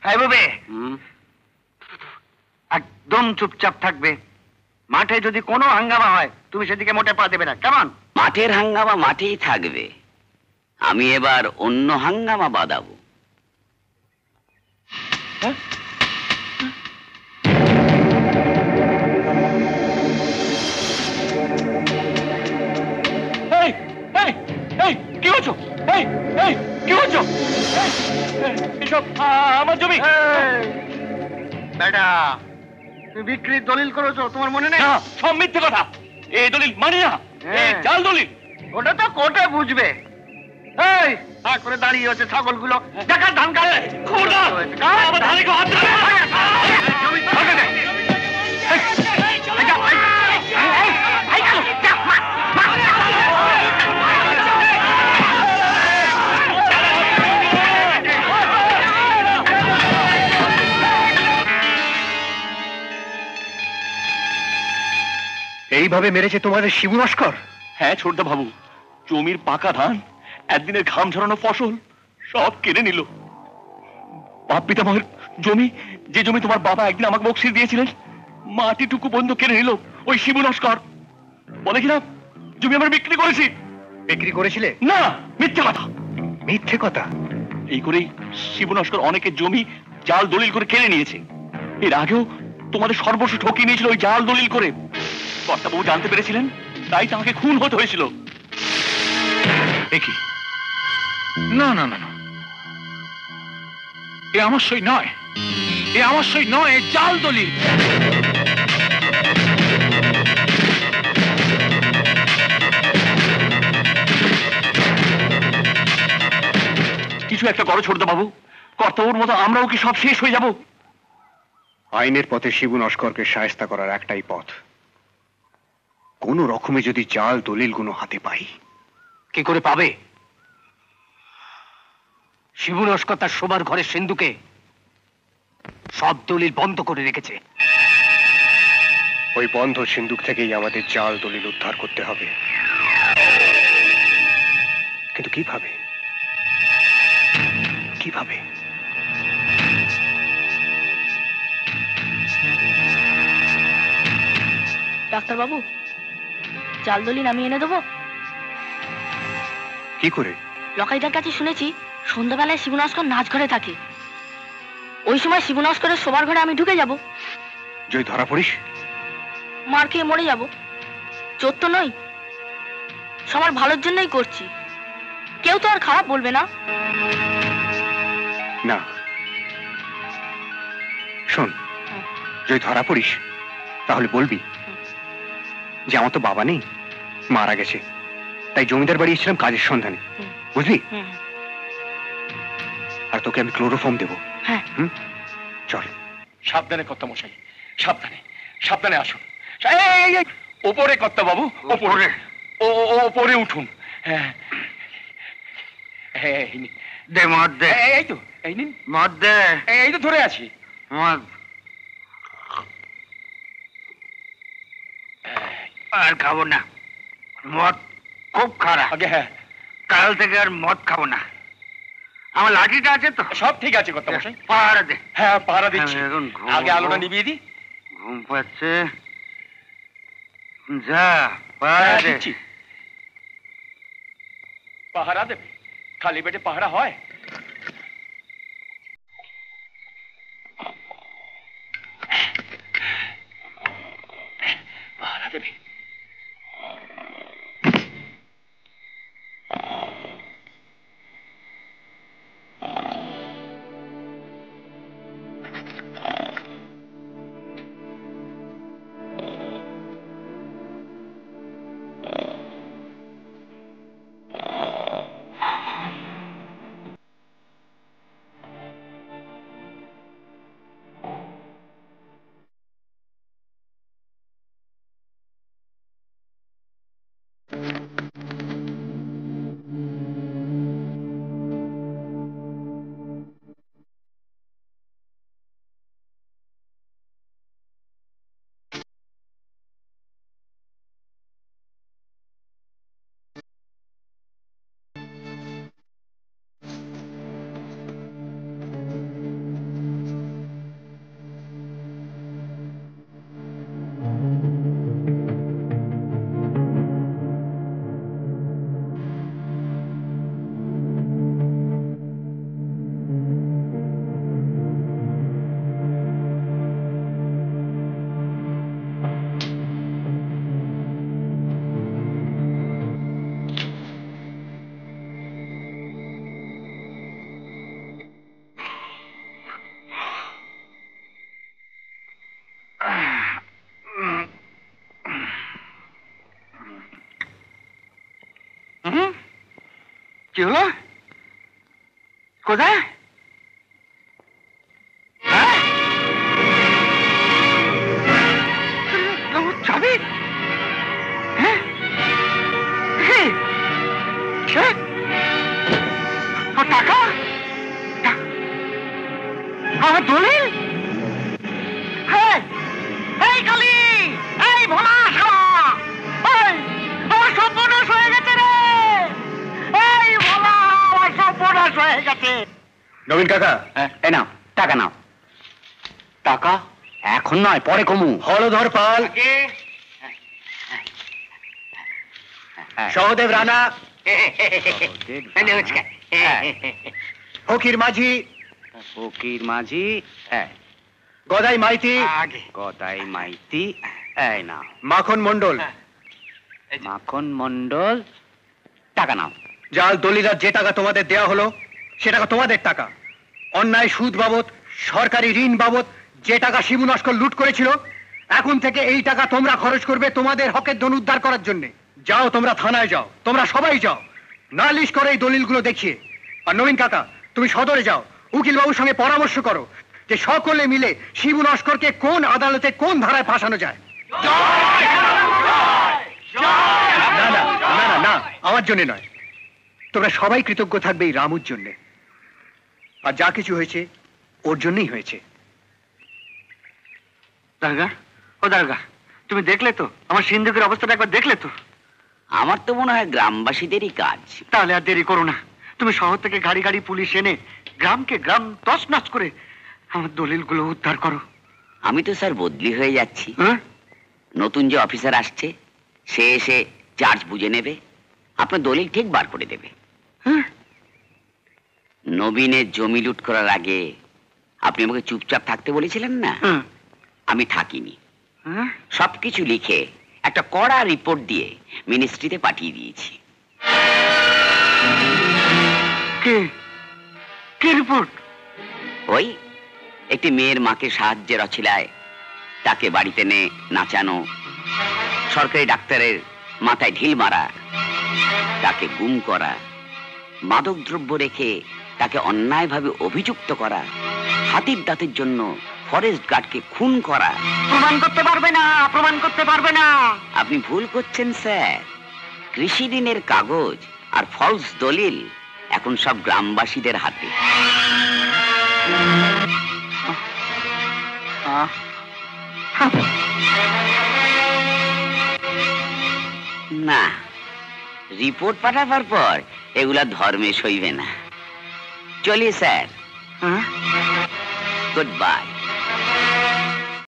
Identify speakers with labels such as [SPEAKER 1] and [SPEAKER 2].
[SPEAKER 1] হ্যাঁ বাবে, একদম চুপচাপ থাকবে। মাঠে যদি কোনো হাঙ্গামা হয় তুমি সেদিকে মোটে পা দেবে না, কেমন?
[SPEAKER 2] মাঠের হাঙ্গামা মাঠেই থাকবে, আমি এবার অন্য হাঙ্গামা বাঁধাবো।
[SPEAKER 3] কি হচ্ছে? কি হচ্ছে? এসব আমার জমি।
[SPEAKER 1] বেটা, তুমি বিক্রির দলিল করেছো, তোমার মনে নেই?
[SPEAKER 3] সব মিথ্যে কথা, এই দলিল মানি না, জাল দলিল।
[SPEAKER 1] ওটা তো কোর্টে বুঝবে। এই হা করে দাঁড়িয়ে হচ্ছে ছাগলগুলো, দেখা ধান কাটে।
[SPEAKER 4] এইভাবে মেরেছে তোমাদের শিবু নস্কর?
[SPEAKER 3] হ্যাঁ ছোটদা বাবু, জমির পাকা ধান, একদিনের ঘাম ঝরানো ফসল সব কেড়ে নিল। বাপ পিতামহের জমি, যে জমি তোমার বাবা একদিন আমাকে বকশিস দিয়েছিলেন, মাটিটুকু বন্ধ কেড়ে নিল ওই শিবু নস্কর। বলে কিনা জমি আমরা বিক্রি করেছি।
[SPEAKER 4] বিক্রি করেছিলে?
[SPEAKER 3] না, মিথ্যে কথা।
[SPEAKER 4] মিথ্যে কথা?
[SPEAKER 3] এই করেই শিবু নস্কর অনেকের জমি জাল দলিল করে কেড়ে নিয়েছে। এর আগেও তোমাদের সর্বস্ব ঠকিয়ে নিয়েছিল ওই জাল দলিল করে। কর্তাবাবু জানতে পেরেছিলেন, তাই তাকে খুন হতে হয়েছিল।
[SPEAKER 5] দেখি, না না না না, এ আমার সই নয়, এ আমার সই নয়, এ জাল দলিল।
[SPEAKER 3] কিছু একটা করো ছোটদা বাবু, কর্তাবাবুর মতো আমরাও কি সব শেষ হয়ে যাব?
[SPEAKER 4] আইনের পথে শিবু নস্করকে শায়েস্তা করার একটাই পথ, কোন রকমে যদি জাল দলিলগুলো হাতে পাই।
[SPEAKER 1] কি করে পাবে? শিবু নস্কর তার শোবার ঘরের সিন্ধুকে সব দলিল বন্ধ করে রেখেছে।
[SPEAKER 4] ওই বন্ধ সিন্ধুক থেকেই আমাদের জাল দলিল উদ্ধার করতে হবে। কিন্তু কিভাবে? কিভাবে?
[SPEAKER 6] ডাক্তার বাবু, জাল দলিল আমি এনে দেবো?
[SPEAKER 4] কি করে?
[SPEAKER 6] লকাইদার কাছে শুনেছি সন্ধ্যাবেলায় শিবু নস্কর নাচ ঘরে থাকে। ওই সময় শিবু নস্করের শোবার ঘরে আমি ঢুকে যাব।
[SPEAKER 4] যদি ধরা পড়িস?
[SPEAKER 6] মার খেয়ে মরে যাব। চোর তো নই, সবার ভালোর জন্যই করছি, কেউ তো আর খারাপ বলবে না।
[SPEAKER 4] না শোন, যদি ধরা পড়িস তাহলে বলবি যে আমার তো বাবা নেই, মারা গেছে, তাই জমিদার বাড়ি এসেছিলাম কাজের সন্ধানে, বুঝলি? আর তোকে আমি ক্লোরোফর্ম দেবো। চল।
[SPEAKER 3] সাবধানে কর্তা মশাই, সাবধানে, সাবধানে আসুন। ওপরে কর্তা বাবু, ওপরে, ওপরে উঠুন।
[SPEAKER 1] দে মদ দে।
[SPEAKER 3] এই তো, এই নিন
[SPEAKER 1] মদ দে।
[SPEAKER 3] এই তো ধরে আছি
[SPEAKER 1] মদ। আর খাবো না, মদ খুব খারাপ।
[SPEAKER 3] আগে হ্যাঁ,
[SPEAKER 1] কাল থেকে আর মদ খাবো না। আমার লাঠিটা আছে তো?
[SPEAKER 3] সব ঠিক আছে কর্তা মশাই।
[SPEAKER 1] পাহারা দে।
[SPEAKER 3] হ্যাঁ পাহারা দিচ্ছি।
[SPEAKER 1] এখন
[SPEAKER 3] আগে আলোটা নিভিয়ে দি।
[SPEAKER 1] ঘুম পাচ্ছে, যা পাহারা দে।
[SPEAKER 3] পাহারা দেবে? খালি পেটে পাহারা হয়? পাহারা দেবে।
[SPEAKER 1] কি হলো? কোথায়? হ্যাঁ? চাবি? হ্যাঁ? টাকা? আমার দলিল? এই কালী, এই ভোলা শালা, আমার সর্বনাশ হয়ে গেছে রে। এই ভোলা, আমার সর্বনাশ হয়ে গেছে।
[SPEAKER 4] নবীন কাকা,
[SPEAKER 2] এই নাও টাকা নাও।
[SPEAKER 1] টাকা
[SPEAKER 2] এখন নয়, পরে কমু।
[SPEAKER 4] হলধর পাল, সহদেব রানা,
[SPEAKER 1] নমস্কার।
[SPEAKER 4] ফকির মাঝি,
[SPEAKER 2] ফকির মাঝি,
[SPEAKER 4] গদাই মাইতি,
[SPEAKER 1] আগে
[SPEAKER 2] গদাই মাইতি, এই নাও।
[SPEAKER 4] মাখন মন্ডল।
[SPEAKER 2] মাখন মন্ডল, টাকা নাও।
[SPEAKER 4] জাল দলিলার যে টাকা তোমাদের দেয়া হলো সে টাকা তোমাদের টাকা। অন্যায় সুদ বাবদ, সরকারি ঋণ বাবদ যে টাকা শিবু নস্কর লুট করেছিল, এখন থেকে এই টাকা তোমরা খরচ করবে তোমাদের হকের ধন উদ্ধার করার জন্য। যাও, তোমরা থানায় যাও, তোমরা সবাই যাও, নালিশ করে এই দলিলগুলো দেখিয়ে। আর নবীন কাকা, তুমি সদরে যাও, উকিল বাবুর সঙ্গে পরামর্শ করো যে সকলে মিলে শিবু নস্করকে কোন আদালতে কোন ধারায় ফাঁসানো যায়। না না না না না, আমার জন্য নয়, তোমরা সবাই কৃতজ্ঞ থাকবে এই রামুর জন্য। আর যা কিছু হয়েছে ওর জন্যই হয়েছে।
[SPEAKER 1] দারগা, ও দারগা, তুমি দেখলে তো আমার সিন্ধুকের অবস্থাটা? একবার দেখলে তো?
[SPEAKER 2] আমার তো মনে হয় গ্রামবাসীদেরই কাজ।
[SPEAKER 1] তাহলে আর দেরি করো না, তুমি শহর থেকে গাড়ি গাড়ি পুলিশ এনে গ্রামকে গ্রাম তছনছ করে আমার দলিলগুলো উদ্ধার করো।
[SPEAKER 2] আমি তো স্যার বদলি হয়ে যাচ্ছি।
[SPEAKER 1] হ্যাঁ?
[SPEAKER 2] নতুন যে অফিসার আসছে সে এসে চার্জ বুঝে নেবে, আপনার দলিল ঠিক বার করে দেবে।
[SPEAKER 1] হ্যাঁ?
[SPEAKER 2] নবীনের জমি লুট করার আগে আপনি আমাকে চুপচাপ থাকতে বলেছিলেন না?
[SPEAKER 1] হ্যাঁ?
[SPEAKER 2] আমি থাকিনি,
[SPEAKER 1] হ্যাঁ?
[SPEAKER 2] সবকিছু লিখে একটা কড়া রিপোর্ট দিয়ে মিনিস্ট্রিতে পাঠিয়ে দিয়েছি।
[SPEAKER 1] কে কে রিপোর্ট?
[SPEAKER 2] ওই একটি মেয়ের মাকে সাহায্যের অছিলায় তাকে বাড়িতে নে নাচানো, সরকারি ডাক্তারের মাথায় ঢিল মারা, তাকে গুম করা, মাদকদ্রব্য রেখে তাকে অন্যায়ভাবে অভিযুক্ত করা, হাতির দাঁতের জন্য ফরেস্ট গার্ডকে খুন করা।
[SPEAKER 1] প্রমাণ করতে পারবে না, প্রমাণ করতে পারবে না।
[SPEAKER 2] আপনি ভুল করছেন স্যার। কৃষি ঋণের কাগজ আর ফলস দলিল এখন সব গ্রামবাসীদের হাতে। না, রিপোর্ট পাঠাবার পর এগুলা ধর্মে সইবে না। চলি স্যার,
[SPEAKER 1] হ্যাঁ?
[SPEAKER 2] Good bye.